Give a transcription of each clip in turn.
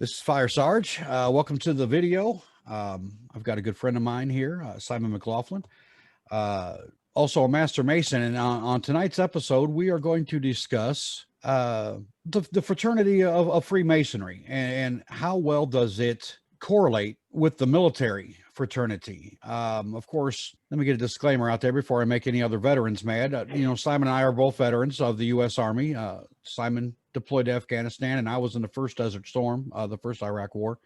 This is Fire Sarge. Welcome to the video. I've got a good friend of mine here, Simon McLaughlin, also a Master Mason. And on tonight's episode, we are going to discuss the fraternity of Freemasonry and how well does it correlate with the military fraternity. Of course, let me get a disclaimer out there before I make any other veterans mad. Simon and I are both veterans of the U.S. Army. Simon deployed to Afghanistan, and I was in the first Desert Storm, the first Iraq War.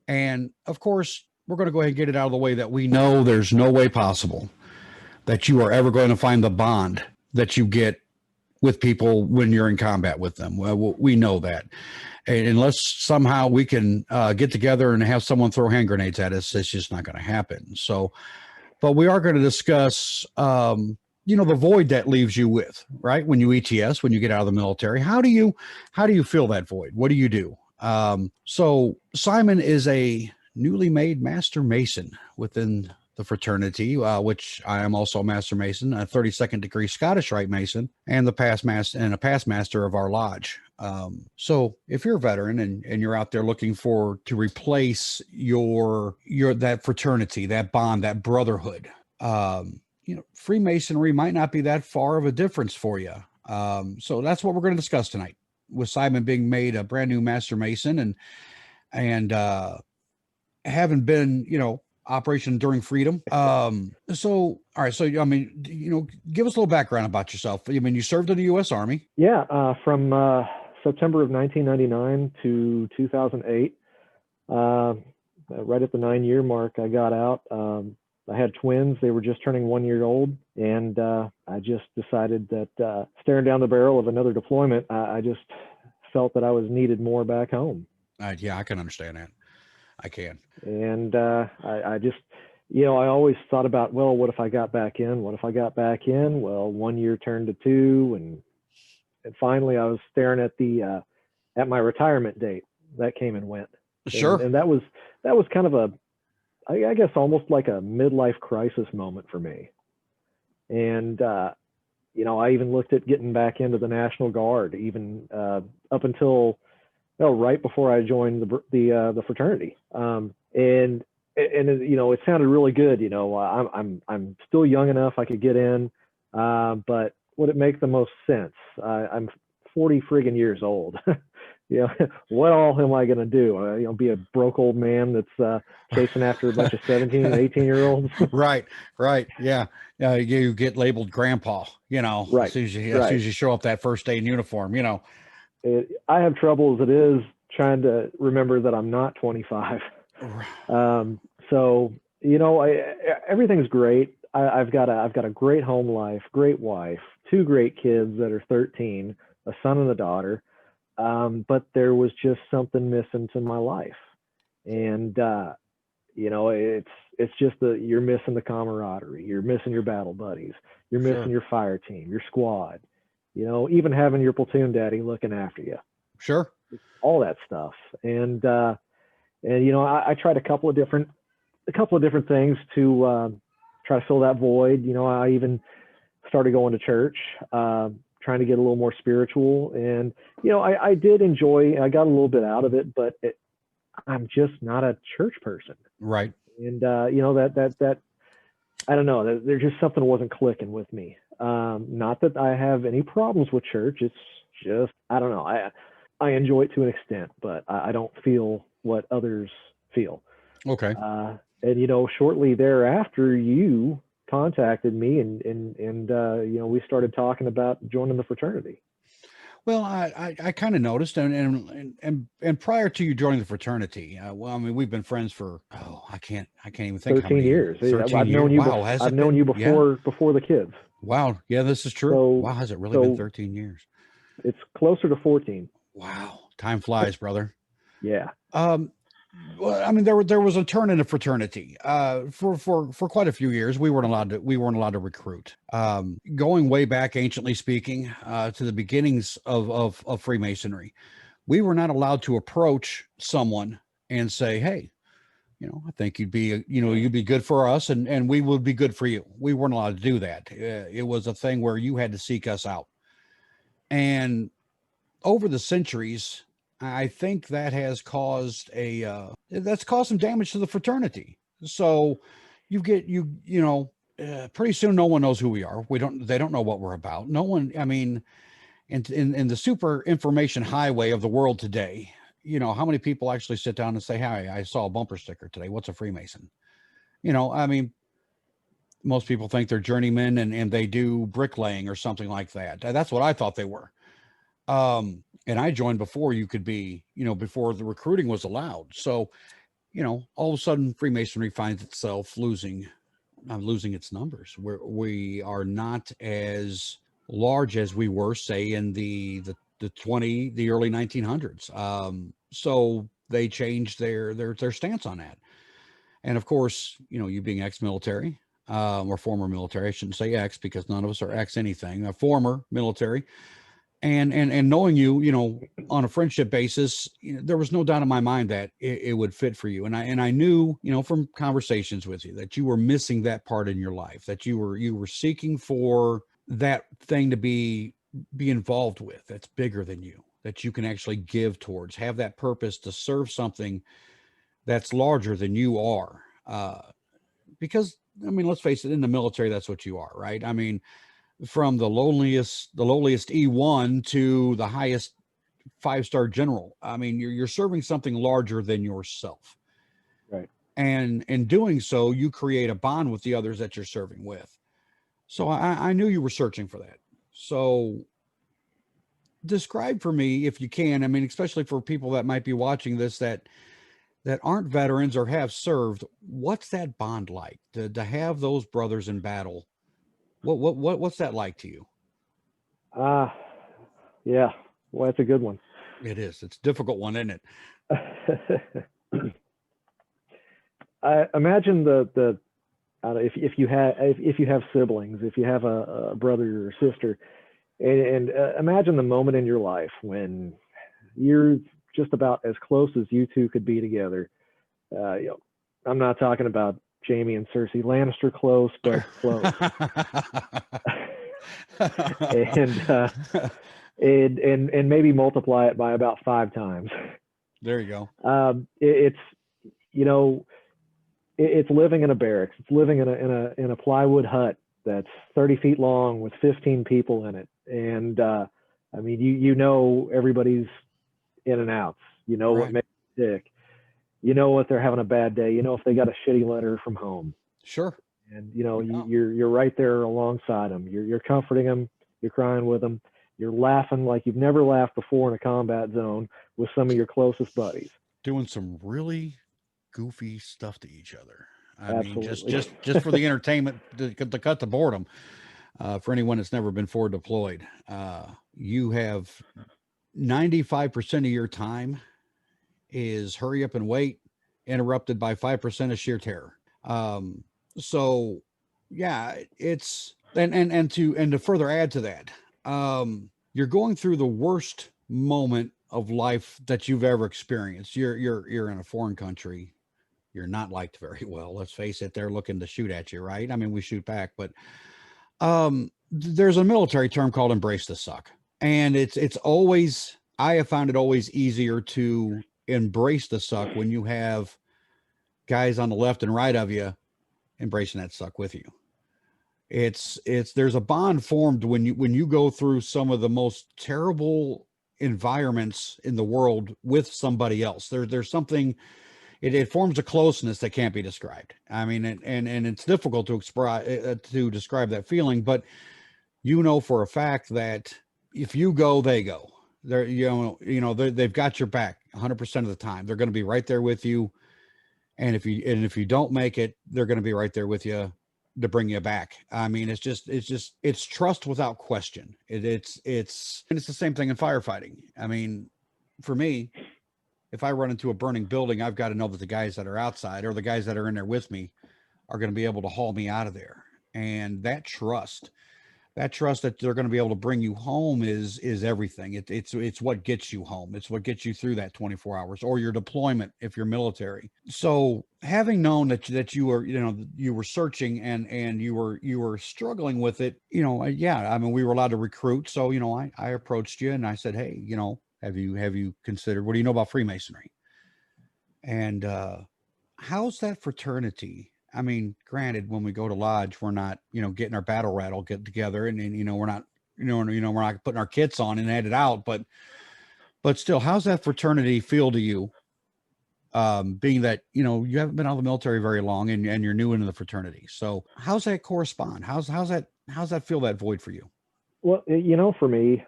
And of course, we're going to go ahead and get it out of the way that we know there's no way possible that you are ever going to find the bond that you get with people when you're in combat with them. Well, we know that. And unless somehow we can get together and have someone throw hand grenades at us, it's just not going to happen. So, but we are going to discuss, the void that leaves you with, right? When you ETS, when you get out of the military, how do you fill that void? What do you do? So Simon is a newly made Master Mason within the fraternity, which I am also a Master Mason, a 32nd degree Scottish Rite Mason, and a past master of our lodge. So if you're a veteran and you're out there looking to replace your that fraternity, that bond, that brotherhood, Freemasonry might not be that far of a difference for you. So that's what we're going to discuss tonight, with Simon being made a brand new Master Mason and having been, Operation Enduring Freedom. All right. So, give us a little background about yourself. You served in the U.S. Army. Yeah. From September of 1999 to 2008, right at the 9-year mark, I got out. I had twins. They were just turning 1 year old. And I just decided that staring down the barrel of another deployment, I just felt that I was needed more back home. Yeah, I can understand that. I can. And I just, I always thought about, well, what if I got back in? What if I got back in? Well, 1 year turned to 2. And finally I was staring at my retirement date. That came and went. Sure. And that was kind of I guess almost like a midlife crisis moment for me. And, I even looked at getting back into the National Guard, even up until right before I joined the fraternity. And it sounded really good. I'm still young enough I could get in, but would it make the most sense? I'm 40 friggin' years old. What all am I going to do? Be a broke old man that's chasing after a bunch of 17 and 18-year-olds? Right. Yeah. You get labeled grandpa, right. as soon as you show up that first day in uniform, I have trouble as it is trying to remember that I'm not 25. So, everything's great. I've got a great home life, great wife, 2 great kids that are 13, a son and a daughter. But there was just something missing to my life. And, it's just you're missing the camaraderie. You're missing your battle buddies. You're missing your fire team, your squad, even having your platoon daddy looking after you. Sure. All that stuff. And I tried a couple of different things to try to fill that void. I even started going to church, trying to get a little more spiritual. And, I did enjoy, I got a little bit out of it, but I'm just not a church person. Right. And, that I don't know, there's just something wasn't clicking with me. Not that I have any problems with church. It's just, I don't know. I enjoy it to an extent, but I don't feel what others feel. Okay. And, shortly thereafter, you contacted me and we started talking about joining the fraternity. Well, I kind of noticed, and prior to you joining the fraternity, we've been friends for I can't even think 13 how many years. 13 I've known you. Wow, I've known you before the kids. Wow, yeah, this is true. So, wow, has it really been 13 years? It's closer to 14. Wow, time flies, brother. Yeah. Well, there was a turn in the fraternity. For quite a few years, we weren't allowed to recruit. Going way back, anciently speaking, to the beginnings of Freemasonry, we were not allowed to approach someone and say, "Hey, I think you'd be good for us, and we would be good for you." We weren't allowed to do that. It was a thing where you had to seek us out. And over the centuries, I think that has caused that's caused some damage to the fraternity. So you know, pretty soon no one knows who we are. They don't know what we're about. No one, I mean, in the super information highway of the world today, you know, how many people actually sit down and say, "Hi, I saw a bumper sticker today. What's a Freemason?" You know, I mean, most people think they're journeymen and they do bricklaying or something like that. That's what I thought they were. And I joined before you could be, you know, before the recruiting was allowed. So, you know, all of a sudden Freemasonry finds itself losing its numbers. We are not as large as we were, say, in the early 1900s. So they changed their stance on that. And of course, you know, you being ex-military, or former military, I shouldn't say ex because none of us are ex anything, a former military, and knowing you, you know, on a friendship basis, you know, there was no doubt in my mind that it would fit for you. And I knew, you know, from conversations with you that you were missing that part in your life, that you were seeking for that thing to be involved with that's bigger than you, that you can actually give towards, have that purpose to serve something that's larger than you are. Because I mean, let's face it, in the military, that's what you are, right? I mean, from the lowliest E1 to the highest 5-star general. I mean, you're serving something larger than yourself. Right. And in doing so, you create a bond with the others that you're serving with. So I knew you were searching for that. So describe for me, if you can, I mean, especially for people that might be watching this that aren't veterans or have served, what's that bond like to have those brothers in battle? What's that like to you? Ah, yeah. Well, that's a good one. It is. It's a difficult one, isn't it? I imagine the if you have siblings, if you have a brother or a sister, and imagine the moment in your life when you're just about as close as you two could be together. You know, I'm not talking about Jamie and Cersei Lannister close, but close. and and maybe multiply it by about 5 times. There you go. It's you know it's living in a barracks. It's living in a plywood hut that's 30 feet long with 15 people in it. And I mean, you know everybody's in and outs. You know what Right. makes them sick. You know if they're having a bad day. You know if they got a shitty letter from home. Sure. And you know Yeah. you're right there alongside them. You're comforting them. You're crying with them. You're laughing like you've never laughed before in a combat zone with some of your closest buddies. Doing some really goofy stuff to each other. I mean, Absolutely. just for the entertainment to cut the boredom. For anyone that's never been forward deployed, you have 95% of your time is hurry up and wait, interrupted by 5% of sheer terror. So yeah, it's and to further add to that, you're going through the worst moment of life that you've ever experienced. You're in a foreign country. You're not liked very well. Let's face it, they're looking to shoot at you, right? I mean, we shoot back, but there's a military term called embrace the suck. And it's always, I have found it always easier to embrace the suck when you have guys on the left and right of you embracing that suck with you. There's a bond formed when you go through some of the most terrible environments in the world with somebody else. There's something, it forms a closeness that can't be described. I mean, and it's difficult to describe that feeling, but you know for a fact that if you go, they go. They're they've got your back 100% of the time. They're going to be right there with you, and if you don't make it, they're going to be right there with you to bring you back. I mean, it's trust without question. And it's the same thing in firefighting. I mean, for me, if I run into a burning building, I've got to know that the guys that are outside or the guys that are in there with me are going to be able to haul me out of there. And that trust that they're going to be able to bring you home is everything. It's what gets you home. It's what gets you through that 24 hours or your deployment if you're military. So having known that you were, you were searching and you were struggling with it, yeah, I mean, we were allowed to recruit. So, I approached you and I said, hey, Have you considered, what do you know about Freemasonry? And how's that fraternity? I mean, granted, when we go to lodge, we're not, getting our battle rattle get together, and we're not, we're not putting our kits on and headed out, but still, how's that fraternity feel to you? Being that, you haven't been out of the military very long, and you're new into the fraternity. So how's that correspond? How's that fill that void for you? Well, for me,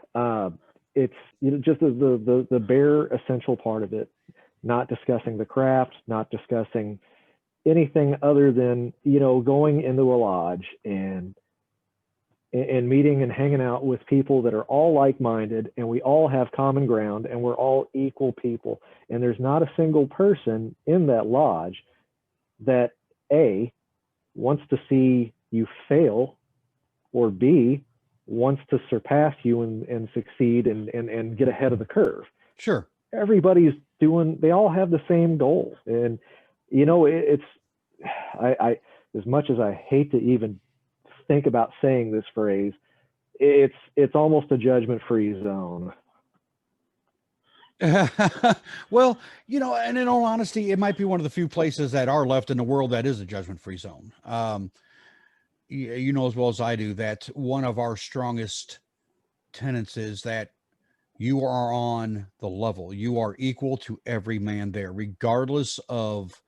it's just the bare essential part of it. Not discussing the craft, not discussing anything other than going into a lodge and meeting and hanging out with people that are all like-minded, and we all have common ground, and we're all equal people. And there's not a single person in that lodge that A, wants to see you fail, or B, wants to surpass you and succeed and get ahead of the curve. Sure. Everybody's they all have the same goal. And, I as much as I hate to even think about saying this phrase, it's almost a judgment-free zone. Well, and in all honesty, it might be one of the few places that are left in the world that is a judgment-free zone. You know as well as I do that one of our strongest tenets is that you are on the level. You are equal to every man there, regardless of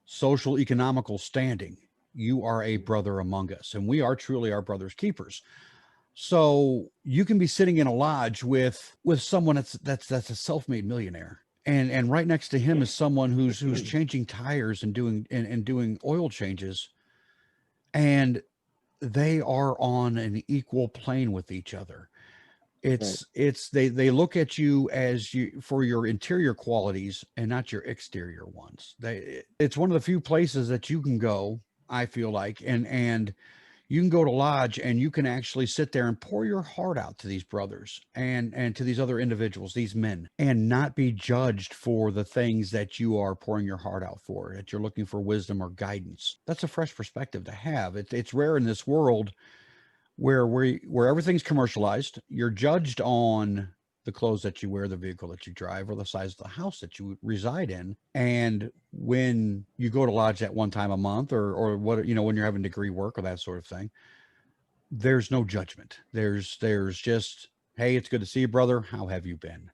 social economical standing. You are a brother among us, and we are truly our brother's keepers. So you can be sitting in a lodge with someone that's a self-made millionaire, and right next to him is someone who's changing tires and doing oil changes, and they are on an equal plane with each other. They look at you as for your interior qualities and not your exterior ones. It's one of the few places that you can go, I feel like, and you can go to lodge and you can actually sit there and pour your heart out to these brothers and to these other individuals, these men, and not be judged for the things that you are pouring your heart out for, that you're looking for wisdom or guidance. That's a fresh perspective to have. It's rare in this world where everything's commercialized. You're judged on the clothes that you wear, the vehicle that you drive, or the size of the house that you reside in. And when you go to lodge that one time a month, or what, when you're having degree work or that sort of thing, there's no judgment. There's just, hey, it's good to see you, brother. How have you been?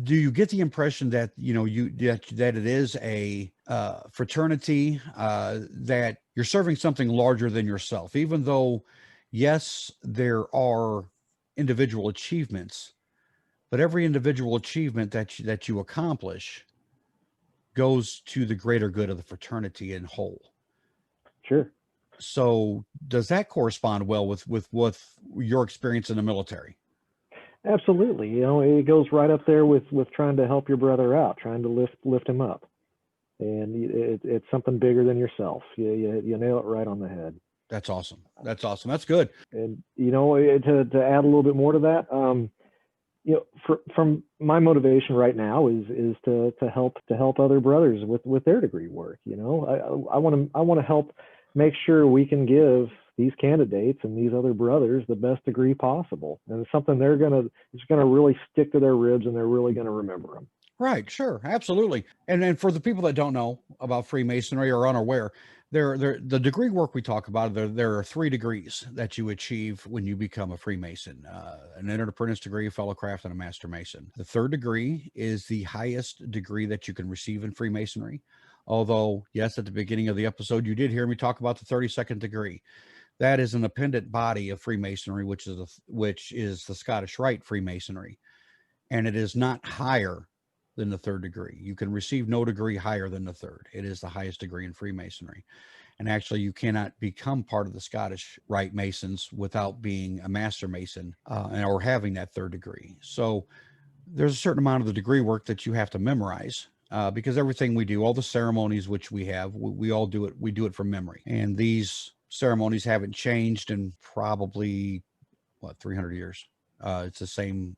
Do you get the impression that that it is a fraternity, that you're serving something larger than yourself, even though yes, there are individual achievements, but every individual achievement that you accomplish goes to the greater good of the fraternity in whole. Sure. So does that correspond well with your experience in the military? Absolutely. It goes right up there with trying to help your brother out, trying to lift him up. And it's something bigger than yourself. You nail it right on the head. That's awesome. That's awesome. That's good. And, to add a little bit more to that, from my motivation right now is to help other brothers with their degree work. I want to help make sure we can give these candidates and these other brothers the best degree possible. And it's something it's going to really stick to their ribs, and they're really going to remember them. Right. Sure. Absolutely. And then for the people that don't know about Freemasonry or unaware, the degree work we talk about, there are 3 degrees that you achieve when you become a Freemason: an entered apprentice degree, a fellow craft, and a master mason. The 3rd degree is the highest degree that you can receive in Freemasonry. Although, yes, at the beginning of the episode, you did hear me talk about the 32nd degree. That is an appendant body of Freemasonry, which is the Scottish Rite Freemasonry, and it is not higher than the 3rd degree. You can receive no degree higher than the 3rd. It is the highest degree in Freemasonry. And actually, you cannot become part of the Scottish Rite Masons without being a Master Mason or having that 3rd degree. So there's a certain amount of the degree work that you have to memorize, because everything we do, all the ceremonies which we have, we all do it. We do it from memory. And these ceremonies haven't changed in probably 300 years. It's the same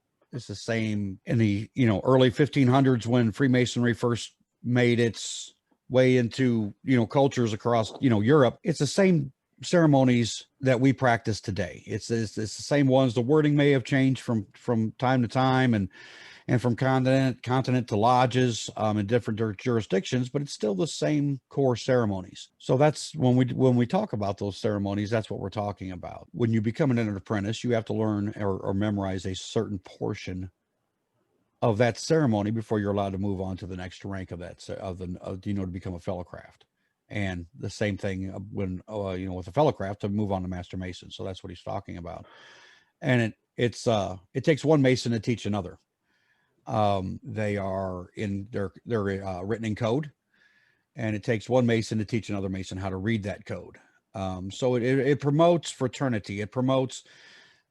in the early 1500s when Freemasonry first made its way into cultures across Europe. It's the same ceremonies that we practice today. It's the same ones. The wording may have changed from time to time, and and from continent to lodges in different jurisdictions, but it's still the same core ceremonies. So that's when we talk about those ceremonies, that's what we're talking about. When you become an apprentice, you have to learn or memorize a certain portion of that ceremony before you're allowed to move on to the next rank of that to become a fellow craft. And the same thing when with a fellow craft to move on to Master Mason. So that's what he's talking about. And it takes one Mason to teach another. They are they're written in code, and it takes one Mason to teach another Mason how to read that code. So it promotes fraternity. It promotes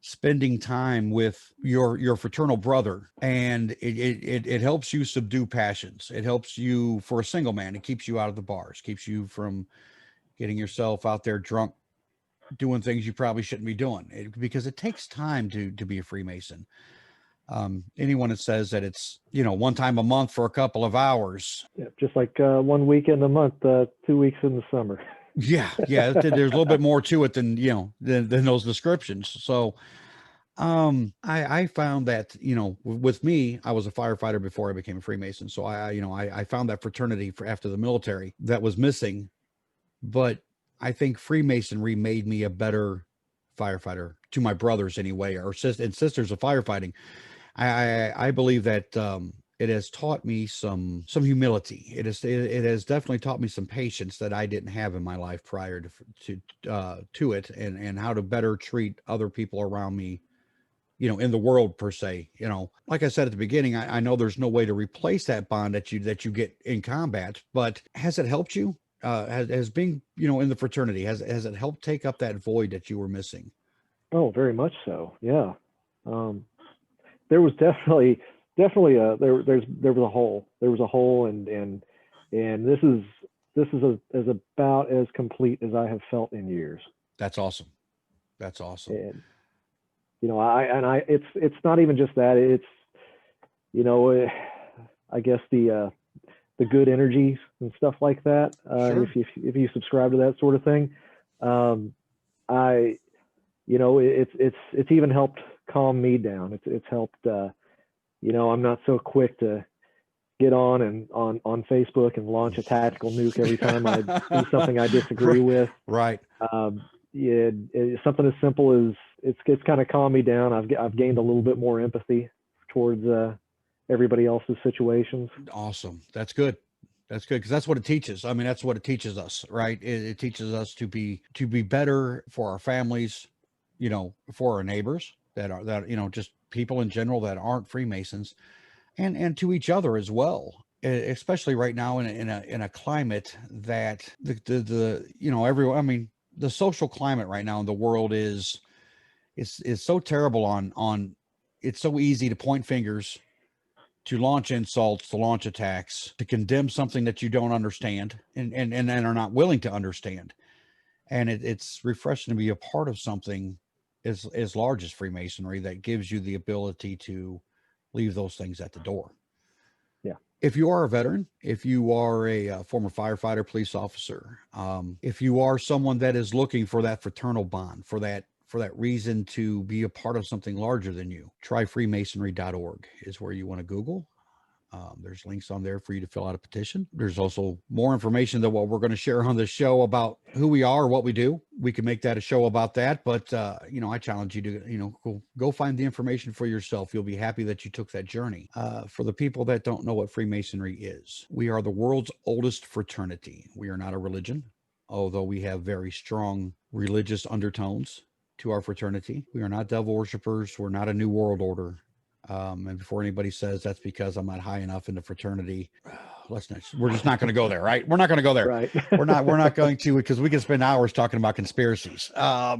spending time with your fraternal brother, and it helps you subdue passions. It helps you, for a single man, it keeps you out of the bars, keeps you from getting yourself out there drunk, doing things you probably shouldn't be doing, because it takes time to be a Freemason. Anyone that says that it's, one time a month for a couple of hours. Yeah, just like 1 weekend a month, 2 weeks in the summer. Yeah. There's a little bit more to it than those descriptions. So I found that, with me, I was a firefighter before I became a Freemason. So I found that fraternity after the military that was missing, but I think Freemasonry made me a better firefighter to my brothers anyway, or sisters of firefighting. I believe that it has taught me some humility. It has definitely taught me some patience that I didn't have in my life prior to it, and how to better treat other people around me, in the world per se. Like I said at the beginning, I know there's no way to replace that bond that you get in combat, but has it helped you? Has being, in the fraternity, has it helped take up that void that you were missing? Oh, very much so. Yeah. There was definitely there was a hole. There was a hole, and this is as about as complete as I have felt in years. That's awesome. That's awesome. And it's not even just that. It's I guess the good energies and stuff like that. Sure. If you subscribe to that sort of thing, it's even helped calm me down. It's helped. I'm not so quick to get on Facebook and launch a tactical nuke every time I see something I disagree with. Right. Something as simple as it's kind of calmed me down. I've gained a little bit more empathy towards everybody else's situations. Awesome. That's good. That's good, because that's what it teaches. I mean, that's what it teaches us, right? It teaches us to be better for our families, for our neighbors that just people in general that aren't Freemasons, and to each other as well. Especially right now in a climate that everyone. I mean, the social climate right now in the world is so terrible. It's so easy to point fingers, to launch insults, to launch attacks, to condemn something that you don't understand and are not willing to understand. And it's refreshing to be a part of something as large as Freemasonry that gives you the ability to leave those things at the door. Yeah. If you are a veteran, if you are a former firefighter, police officer, if you are someone that is looking for that fraternal bond, for that reason to be a part of something larger than you, try freemasonry.org is where you want to Google. There's links on there for you to fill out a petition. There's also more information than what we're going to share on this show about who we are, what we do. We can make that a show about that, but I challenge you to go find the information for yourself. You'll be happy that you took that journey. For the people that don't know what Freemasonry is, we are the world's oldest fraternity. We are not a religion, although we have very strong religious undertones to our fraternity. We are not devil worshipers. We're not a new world order. And before anybody says that's because I'm not high enough in the fraternity, we're just not going to go there, right? We're not going to go there. Right. We're not going to, because we can spend hours talking about conspiracies. I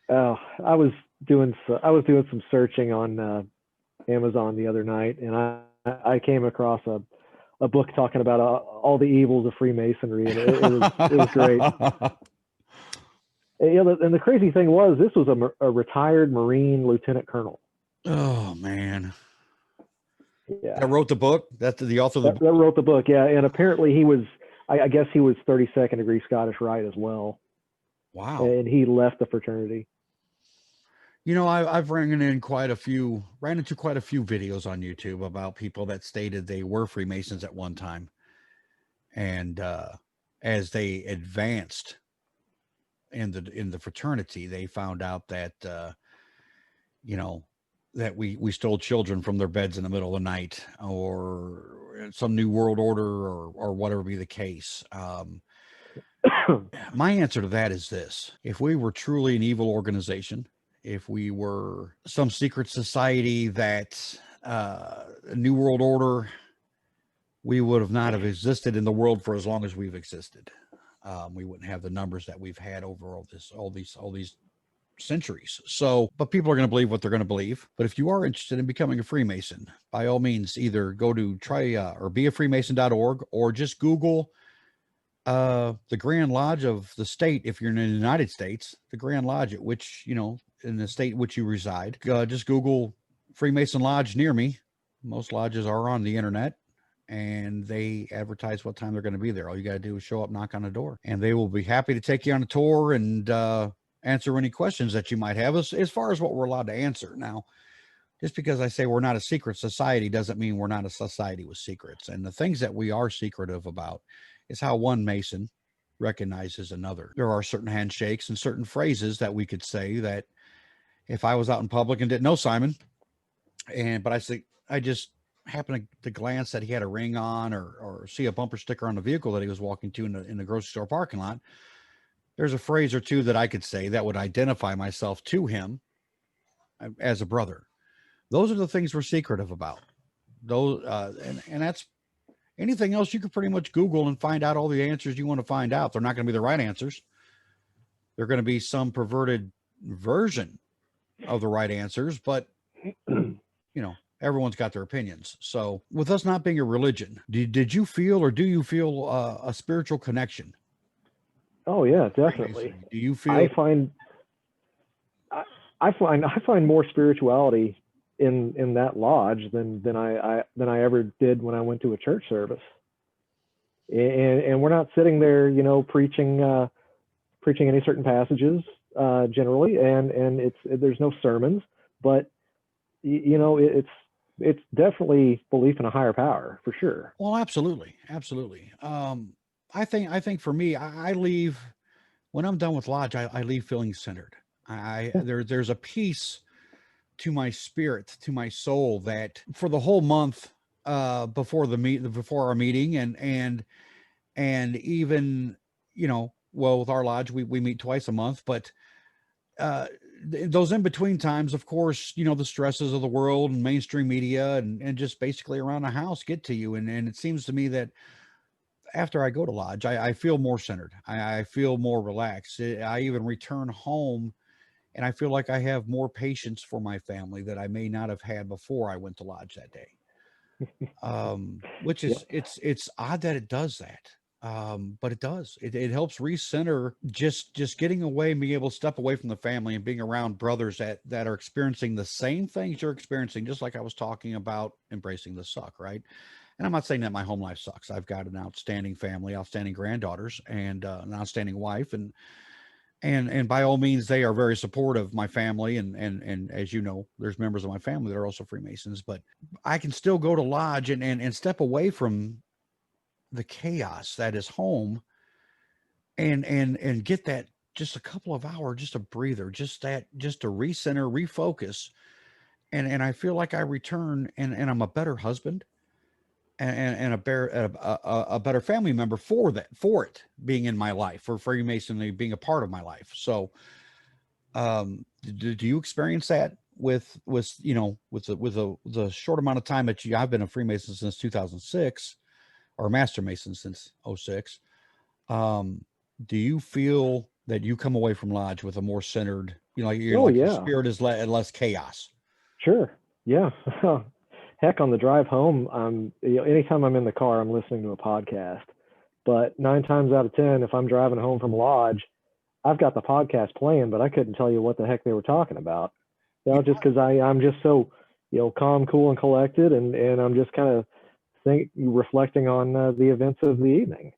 was doing some searching on Amazon the other night, and I came across a book talking about all the evils of Freemasonry, and it was great. And the crazy thing was, this was a retired Marine lieutenant colonel. Oh man. Yeah. That wrote the book? That's the author of the book? That wrote the book, yeah. And apparently he was, I guess he was 32nd degree Scottish Rite as well. Wow. And he left the fraternity. I've ran into quite a few videos on YouTube about people that stated they were Freemasons at one time, and as they advanced in the fraternity, they found out that you know that we stole children from their beds in the middle of the night, or some new world order, or whatever be the case. My answer to that is this: if we were truly an evil organization, if we were some secret society that a new world order, we would have not have existed in the world for as long as we've existed. We wouldn't have the numbers that we've had over all these centuries. So, but people are going to believe what they're going to believe. But if you are interested in becoming a Freemason, by all means, either go to or beafreemason.org, or just Google the Grand Lodge of the state. If you're in the United States, the Grand Lodge at which, in the state in which you reside, just Google Freemason Lodge near me. Most lodges are on the internet, and they advertise what time they're going to be there. All you got to do is show up, knock on the door, and they will be happy to take you on a tour and answer any questions that you might have as far as what we're allowed to answer. Now, just because I say we're not a secret society doesn't mean we're not a society with secrets. And the things that we are secretive about is how one Mason recognizes another. There are certain handshakes and certain phrases that we could say that if I was out in public and didn't know Simon, but I just happened to glance that he had a ring on, or see a bumper sticker on the vehicle that he was walking to in the grocery store parking lot, there's a phrase or two that I could say that would identify myself to him as a brother. Those are the things we're secretive about. Those, and that's anything else you could pretty much Google and find out all the answers you want to find out. They're not going to be the right answers. They're going to be some perverted version of the right answers, but everyone's got their opinions. So with us not being a religion, did you feel, or do you feel a spiritual connection? Oh yeah, definitely. Do you feel? I find more spirituality in that lodge than I ever did when I went to a church service. And we're not sitting there, preaching any certain passages generally, and there's no sermons, but it's definitely belief in a higher power for sure. Well, absolutely. I think for me, I leave when I'm done with lodge. I leave feeling centered. There's a peace to my spirit, to my soul, that for the whole month before our meeting, and even with our lodge, we meet twice a month, but those in between times, of course, the stresses of the world and mainstream media and just basically around the house get to you, and it seems to me that after I go to lodge, I feel more centered. I feel more relaxed. I even return home and I feel like I have more patience for my family that I may not have had before I went to lodge that day. Which is, it's odd that it does that. But it does. It helps recenter, just getting away and being able to step away from the family and being around brothers that are experiencing the same things you're experiencing, just like I was talking about embracing the suck, right? And I'm not saying that my home life sucks. I've got an outstanding family, outstanding granddaughters, and an outstanding wife, and by all means, they are very supportive of my family. And as you know, there's members of my family that are also Freemasons, but I can still go to lodge and step away from the chaos that is home and get that just a couple of hours, just a breather, just to recenter, refocus. And I feel like I return and I'm a better husband and a better family member for it being in my life, for Freemasonry being a part of my life. So, do you experience that with the short amount of time that I've been a Freemason since 2006, or Master Mason since 06? Do you feel that you come away from lodge with a more centered, your spirit is less chaos? Sure. Yeah. Heck, on the drive home, anytime I'm in the car, I'm listening to a podcast. But 9 times out of 10, if I'm driving home from lodge, I've got the podcast playing, but I couldn't tell you what the heck they were talking about. Just because I'm just so, calm, cool, and collected, and I'm just kind of reflecting on the events of the evening.